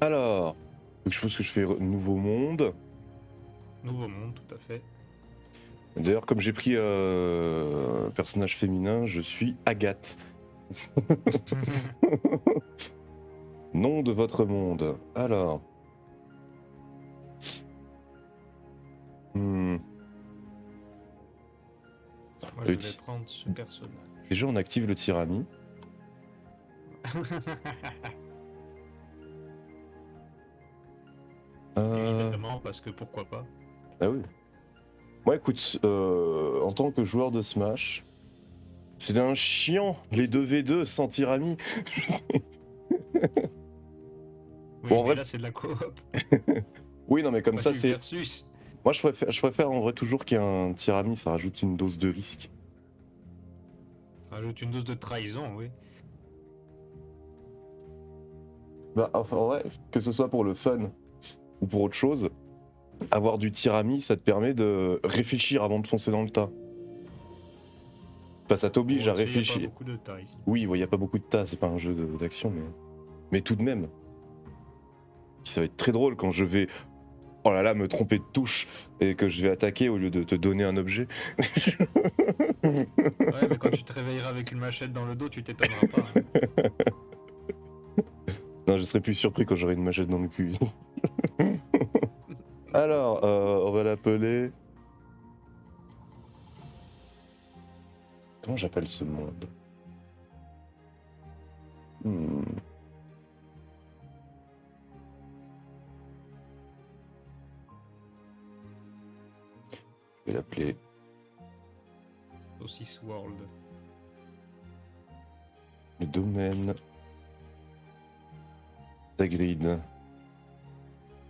Alors, donc je suppose que je fais nouveau monde. Nouveau monde, tout à fait. D'ailleurs, comme j'ai pris personnage féminin, je suis Agathe. Nom de votre monde. Alors. Moi, je Le vais prendre ce personnage. Déjà, on active le tirami. Évidemment, parce que pourquoi pas. Ah oui. Moi, écoute, en tant que joueur de Smash, c'est un chiant, les 2v2 sans tirami. Oui, Bon, en mais vrai... là, c'est de la coop. Oui, non, mais comme Pas ça, du c'est... versus. Moi, je préfère en vrai toujours qu'il y ait un tirami, ça rajoute une dose de risque. Ça rajoute une dose de trahison, oui. Bah, enfin, en vrai, que ce soit pour le fun ou pour autre chose, avoir du tirami, ça te permet de réfléchir avant de foncer dans le tas. Enfin, ça t'oblige à Bon, il n'y a pas réfléchir. beaucoup de tas ici. Oui, il n'y a pas beaucoup de tas, c'est pas un jeu d'action, mais tout de même. Ça va être très drôle quand je vais, oh là là, me tromper de touche et que je vais attaquer au lieu de te donner un objet. Ouais, mais quand tu te réveilleras avec une machette dans le dos, tu t'étonneras pas. Hein. Non, je serais plus surpris quand j'aurai une machette dans le cul. Alors, on va l'appeler... Comment j'appelle ce monde? Je vais l'appeler... Saucisse World. Le domaine... d'Agrid.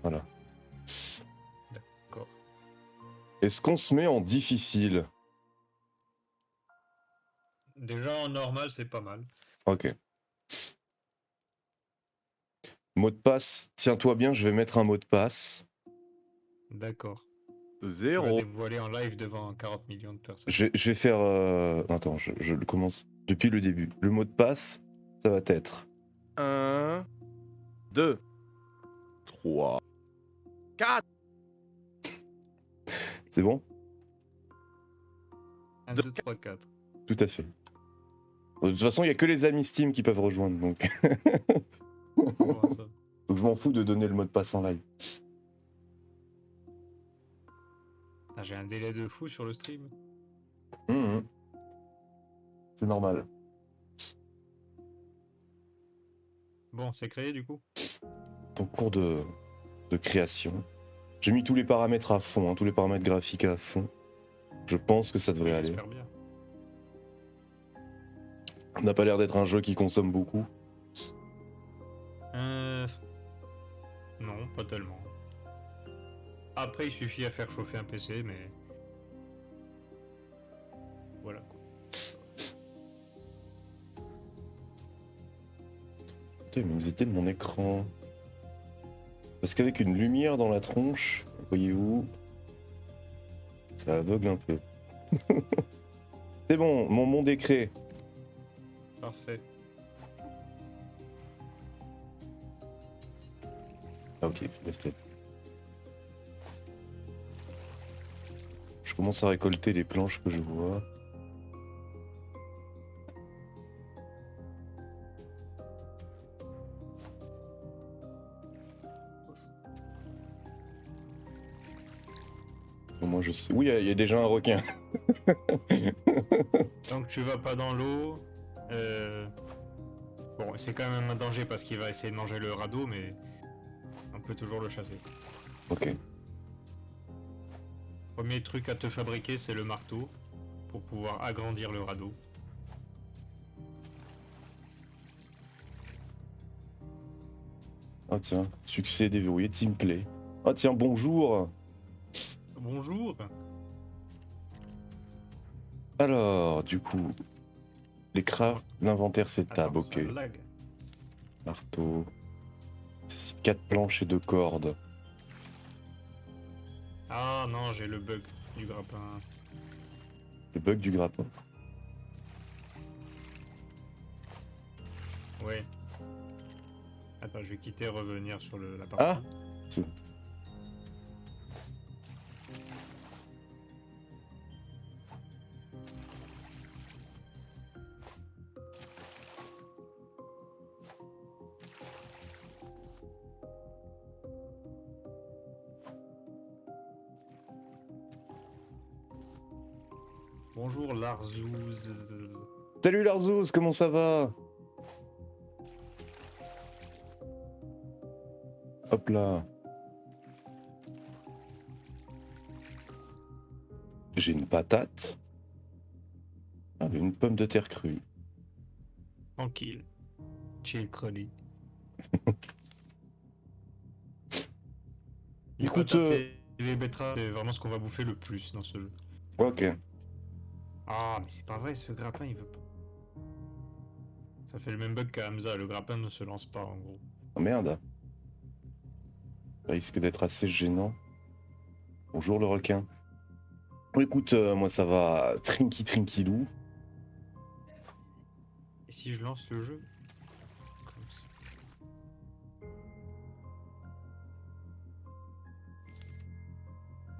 Voilà. D'accord. Est-ce qu'on se met en difficile? Déjà, en normal, c'est pas mal. Ok. Mot de passe, tiens-toi bien, je vais mettre un mot de passe. D'accord. Tu vas 0. dévoiler en live devant 40 millions de personnes. Je vais faire... Attends, je le commence depuis le début. Le mot de passe, ça va être... 1, 2, 3, 4. C'est bon? 1, 2, 3, 4. Tout à fait. De toute façon, il n'y a que les amis Steam qui peuvent rejoindre, donc... Comment ça? Donc je m'en fous de donner le mot de passe en live. Ah, j'ai un délai de fou sur le stream. C'est normal. Bon, c'est créé du coup. En cours de création. J'ai mis tous les paramètres à fond, hein, tous les paramètres graphiques à fond. Je pense que ça devrait aller. J'espère bien. Ça n'a pas l'air d'être un jeu qui consomme beaucoup. Non, pas tellement. Après, il suffit à faire chauffer un PC, mais... Voilà quoi. Putain, mais ils étaient de mon écran. Parce qu'avec une lumière dans la tronche, voyez-vous, ça aveugle un peu. C'est bon, mon monde est créé. Parfait. Ah ok, restez. Je commence à récolter les planches que je vois. Au moins je sais. Oui, il y a déjà un requin. Donc tu vas pas dans l'eau. Bon, c'est quand même un danger parce qu'il va essayer de manger le radeau, mais on peut toujours le chasser. Ok. Premier truc à te fabriquer, c'est le marteau pour pouvoir agrandir le radeau. Ah tiens, succès déverrouillé, teamplay. Ah tiens, bonjour. Bonjour. Alors, du coup, l'écran, l'inventaire c'est tab, Attends, ok. ça lag. Marteau. Nécessite 4 planches et 2 cordes. Ah non, j'ai le bug du grappin. Le bug du grappin. Ouais. Attends, je vais quitter et revenir sur la partie. Ah, c'est bon. Bonjour Larzouz. Salut Larzouz, comment ça va? Hop là. J'ai une patate. Ah, une pomme de terre crue. Tranquille. Chill cruddy. Les Écoute, patates et les betteraves, c'est vraiment ce qu'on va bouffer le plus dans ce jeu. ok. Ah, mais c'est pas vrai, ce grappin il veut pas. Ça fait le même bug qu'à Hamza, le grappin ne se lance pas en gros. Oh merde. Ça risque d'être assez gênant. Bonjour le requin. Écoute, moi ça va trinky trinkylou. Et si je lance le jeu comme ça.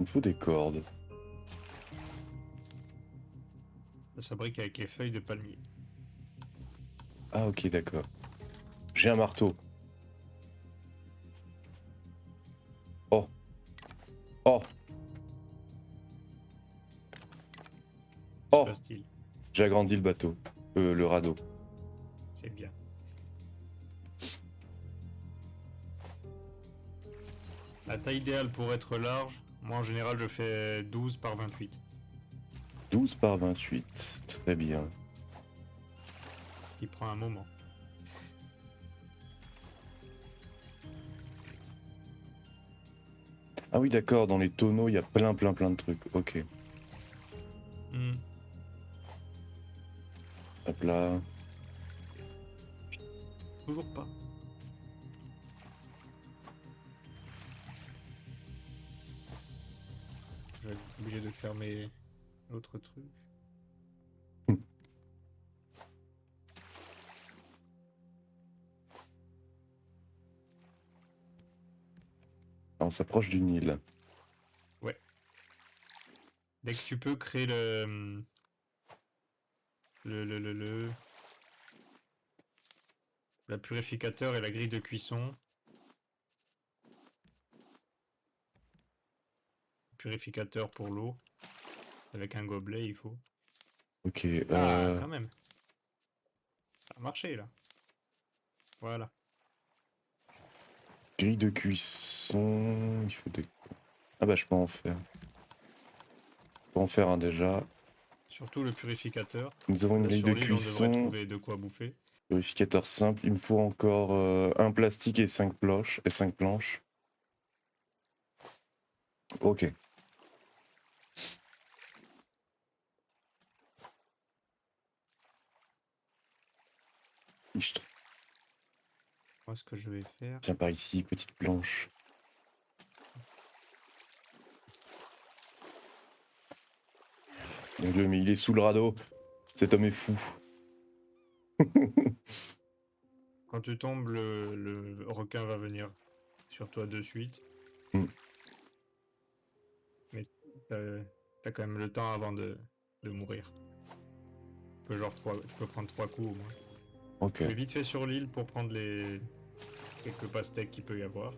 Il me faut des cordes. Ça se fabrique avec les feuilles de palmier. Ah ok, d'accord. J'ai un marteau. Oh. Oh. Oh. Pas style, J'ai agrandi le bateau. Le radeau. c'est bien. La taille idéale pour être large, moi en général je fais 12 par 28. 12 par 28. Très bien. Qui prend un moment. Ah oui, d'accord, dans les tonneaux, il y a plein de trucs. Ok. Hmm. Hop là. Toujours pas. Je vais être obligé de fermer l'autre truc. Ah, on s'approche du Nil. Dès que tu peux créer la purificateur et la grille de cuisson. Purificateur pour l'eau. Avec un gobelet, il faut. Ok. Ah, quand même. Ça a marché là. Voilà. Grille de cuisson. Il faut des. Ah bah je peux en faire. Je peux en faire un déjà. Surtout le purificateur. Nous avons une Là, grille sur de l'île, on devrait cuisson. trouver de quoi bouffer. Purificateur simple. Il me faut encore un plastique et 5 planches. Et 5 planches. Ok. Ichtre. Moi, ce que je vais faire. Tiens par ici, petite planche. Mon Dieu, mais il est sous le radeau. Cet homme est fou. Quand tu tombes, le requin va venir sur toi de suite. Hmm. Mais t'as quand même le temps avant de mourir. Tu peux prendre 3 coups au moins. Ok. Je vais vite fait sur l'île pour prendre les quelques pastèques qu'il peut y avoir.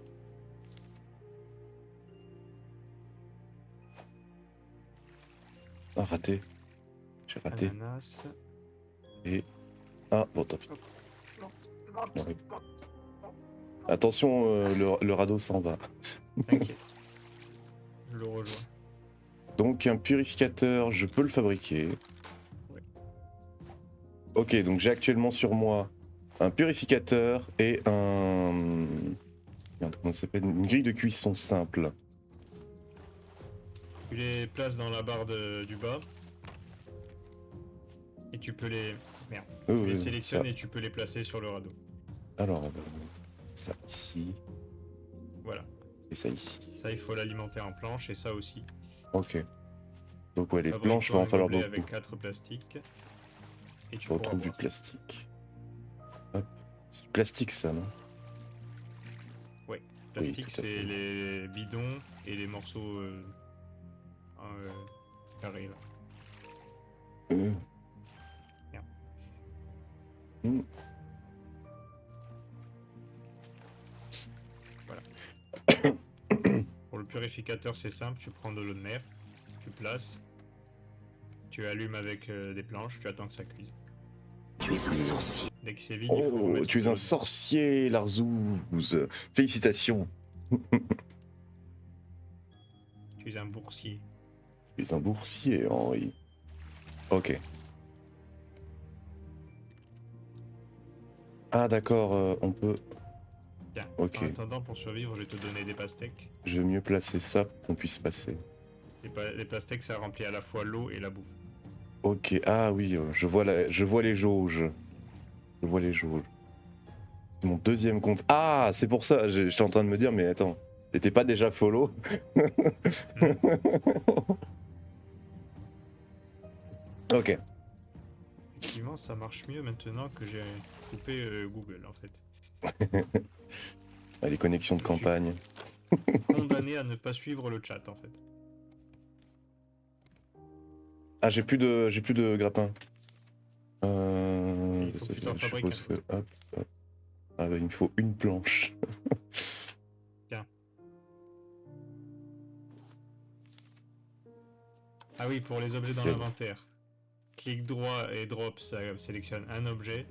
Ah, raté. J'ai raté. Ananas. Et. Ah, bon, tant pis. Ouais. Attention, le radeau s'en va. T'inquiète. Je le rejoins. Donc, un purificateur, je peux le fabriquer. Ouais. Ok, donc j'ai actuellement sur moi un purificateur et un. Merde, comment ça s'appelle? Une grille de cuisson simple. Tu les places dans la barre du bas. Et tu peux les. Merde. Oui, Tu les oui, sélectionnes ça. et tu peux les placer sur le radeau. Alors, on va mettre ça ici Voilà. et ça ici. Ça, il faut l'alimenter en planche et ça aussi. Ok. Donc, ouais, les Fabrique-toi planches, va en un falloir gobelet beaucoup. avec 4 plastiques. Et tu Je pourras retrouve du boire. plastique. Hop. C'est du plastique, ça, non? Plastique, tout à c'est fait. les bidons et les morceaux carrés là. Euh, Merde. hmm. Pour le purificateur, c'est simple, tu prends de l'eau de mer, tu places, tu allumes avec des planches, tu attends que ça cuise. Tu es un sorcier. Dès que c'est vide, il faut Oh, remettre tu es de un l'eau dedans. sorcier, Larzouz. Félicitations. Tu es un boursier. Tu es un boursier, Henri. Ok. Ah d'accord, on peut... Tiens, Ok. en attendant, pour survivre, je vais te donner des pastèques. Je vais mieux placer ça pour qu'on puisse passer. Les pastèques, ça remplit à la fois l'eau et la bouffe. Ok, ah oui, je vois les jauges. Je vois les jauges. C'est mon deuxième compte. Ah, c'est pour ça, j'étais en train de me dire, mais attends, t'étais pas déjà follow? Ok. Effectivement, ça marche mieux maintenant que j'ai coupé Google, en fait. Ah, les connexions de Je suis campagne. condamné à ne pas suivre le chat, en fait. Ah, j'ai plus de grappin. Et il faut que tu t'en Je fabriques suppose un. que... Hop, hop. Ah bah, il me faut une planche. Ah oui, pour les objets dans Ciel. l'inventaire. Clic droit et drop, ça sélectionne un objet.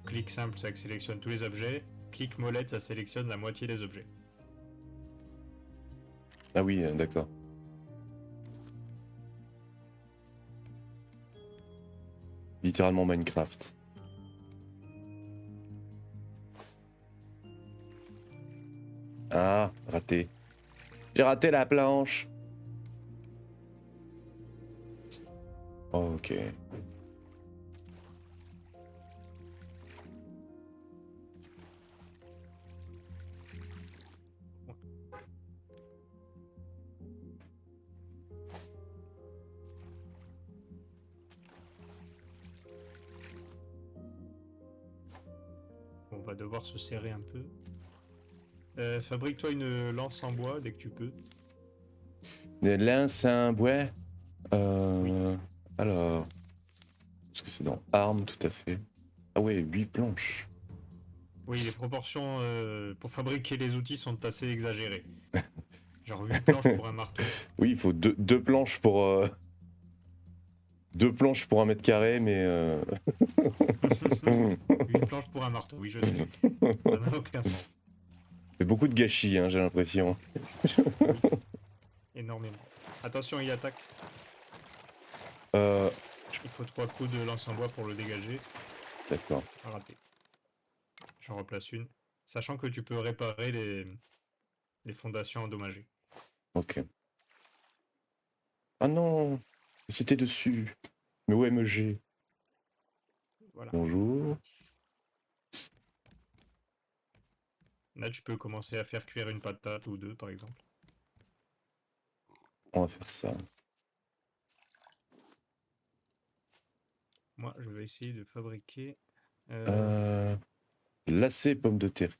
Clic simple, ça sélectionne tous les objets. Clic molette, ça sélectionne la moitié des objets. Ah oui, d'accord. Littéralement Minecraft. Ah, raté. J'ai raté la planche. Oh, ok. On va devoir se serrer un peu. Fabrique-toi une lance en bois dès que tu peux. Des lances en bois. Oui. Alors. Est-ce que c'est dans armes, tout à fait. Ah ouais, 8 planches. Oui, les proportions pour fabriquer les outils sont assez exagérées. Genre 8 planches pour un marteau. Oui, il faut deux planches pour... 2 planches pour 1 m², mais... 8 planches pour un marteau, oui je sais. Ça n'a aucun sens. C'est beaucoup de gâchis, hein, j'ai l'impression. Oui, énormément. Attention, il attaque. Euh... Il faut 3 coups de lance en bois pour le dégager. D'accord. Raté. J'en replace une. Sachant que tu peux réparer les fondations endommagées. Ok. Ah non, c'était dessus. Mais OMG. Voilà. Bonjour. Là, tu peux commencer à faire cuire une patate ou deux, par exemple. On va faire ça. Moi, je vais essayer de fabriquer... Lacet pommes de terre.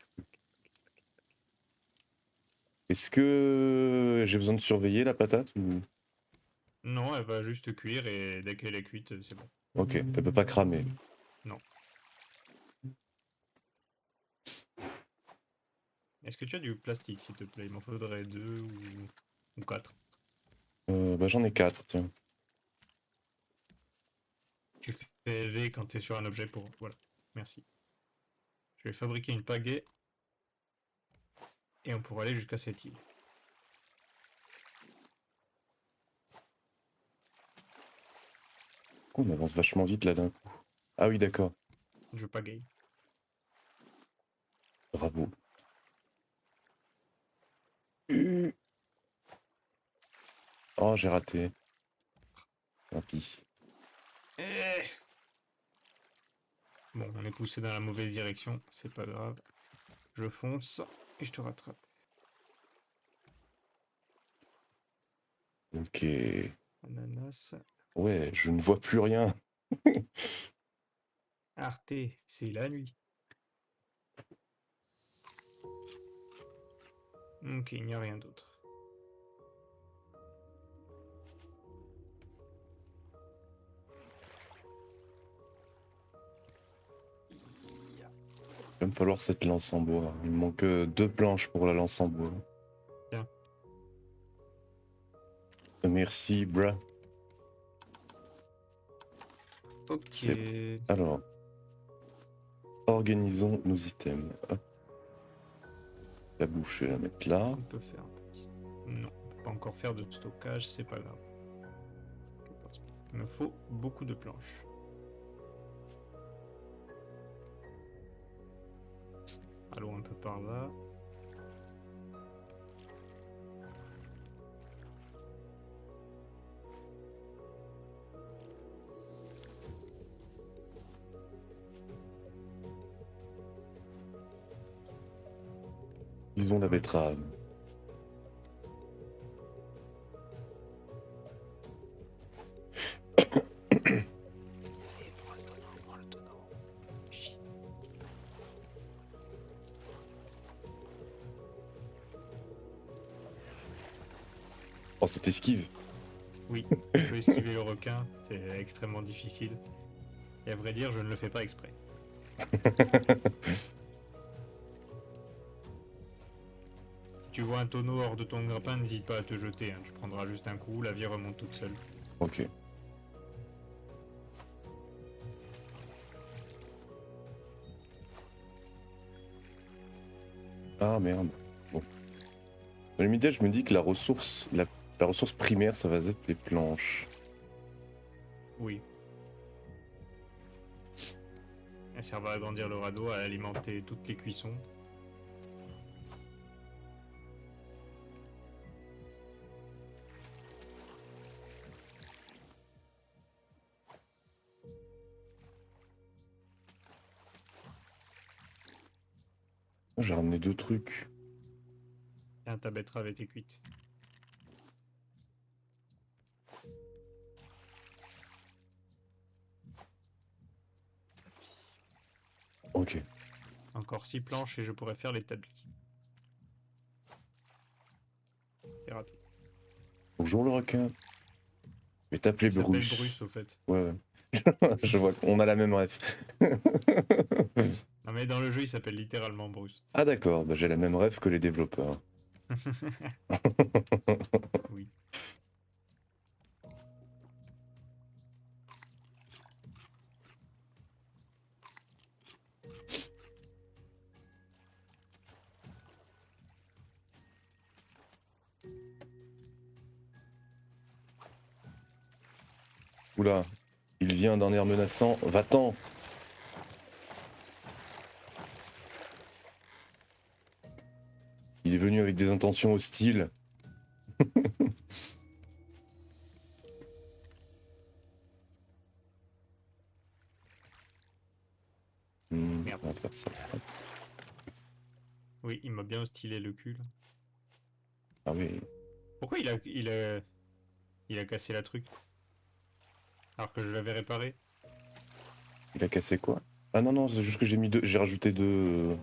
Est-ce que j'ai besoin de surveiller la patate ou... Non, elle va juste cuire et dès qu'elle est cuite, c'est bon. Ok, elle peut pas cramer. Non. Est-ce que tu as du plastique, s'il te plaît? Il m'en faudrait 2 ou 4. Bah j'en ai 4, tiens. Tu fais V quand tu es sur un objet pour... Voilà, merci. Je vais fabriquer une pagaie. Et on pourra aller jusqu'à cette île. On avance vachement vite là d'un coup. Ah oui, d'accord. Je pagaille. Bravo. Oh, j'ai raté. Tant pis. Bon, on est poussé dans la mauvaise direction, c'est pas grave. Je fonce et je te rattrape. Ok. Ananas. Ouais, je ne vois plus rien. Arte, c'est la nuit. Ok, il n'y a rien d'autre. Il va me falloir cette lance en bois. Il me manque 2 planches pour la lance en bois. Tiens. Merci, bruh. Ok. C'est- Alors, organisons nos items. Hop. La bouffe, je vais la mettre là. On peut faire un petit... Non, on peut pas encore faire de stockage, c'est pas grave. Il me faut beaucoup de planches. Allons un peu par là. Ils ont la betterave. Allez, prends le tonneau. Chut. Oh, cette esquive. Oui, je peux esquiver le requin, c'est extrêmement difficile. Et à vrai dire, je ne le fais pas exprès. Si tu vois un tonneau hors de ton grappin, n'hésite pas à te jeter. Hein. Tu prendras juste un coup, la vie remonte toute seule. Ok. Ah merde. Bon. Dans l'immédiat, je me dis que la ressource primaire, ça va être les planches. Oui. Elles servent à agrandir le radeau, à alimenter toutes les cuissons. J'ai ramené 2 trucs. Et ta betterave était cuite. Ok. Encore 6 planches et je pourrais faire l'établi. C'est raté. Bonjour le requin. Je vais t'appeler Il s'appelle Bruce. Bruce au fait. Ouais, ouais. Je vois qu'on a la même ref. Non mais dans le jeu il s'appelle littéralement Bruce. Ah d'accord, bah, j'ai la même ref que les développeurs. Oui. Oula, il vient d'un air menaçant. Va-t'en! Il est venu avec des intentions hostiles. Merde. On va faire ça. Oui, il m'a bien hostilé le cul. Là. Ah oui. Pourquoi il a cassé la truc alors que je l'avais réparé? Il a cassé quoi? Ah non, non, c'est juste que j'ai rajouté 2.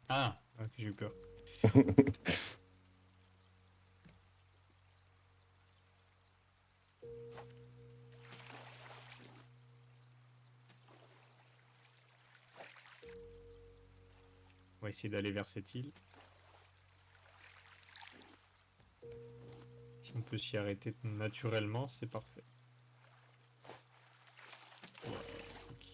Ah, ok, j'ai eu peur. On va essayer d'aller vers cette île. Si on peut s'y arrêter naturellement, c'est parfait. Ouais, ok.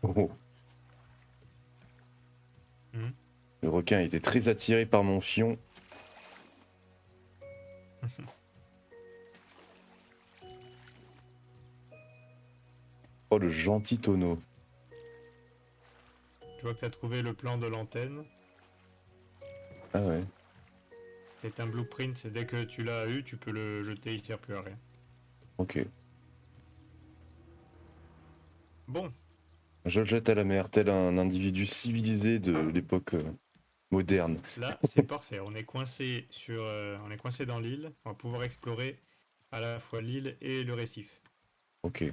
Oh. Hmm. Le requin était très attiré par mon fion. Oh, le gentil tonneau. Je vois que tu as trouvé le plan de l'antenne. Ah ouais. C'est un blueprint. Dès que tu l'as eu, tu peux le jeter, il sert plus à rien. Ok. Bon. Je le jette à la mer, tel un individu civilisé de l'époque moderne. Là, c'est parfait. On est coincé dans l'île. On va pouvoir explorer à la fois l'île et le récif. Ok.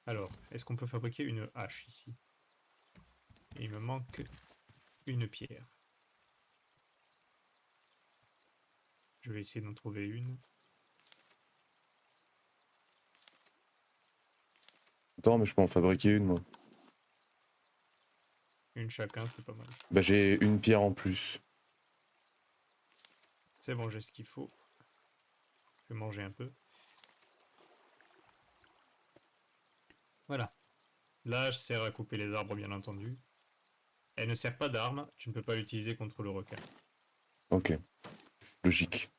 Alors, est-ce qu'on peut fabriquer une hache ici? Il me manque une pierre. Je vais essayer d'en trouver une. Attends, mais je peux en fabriquer une, moi. Une chacun, c'est pas mal. Bah, j'ai une pierre en plus. C'est bon, j'ai ce qu'il faut. Je vais manger un peu. Voilà. L'âge sert à couper les arbres, bien entendu. Elle ne sert pas d'arme, tu ne peux pas l'utiliser contre le requin. Ok. Logique.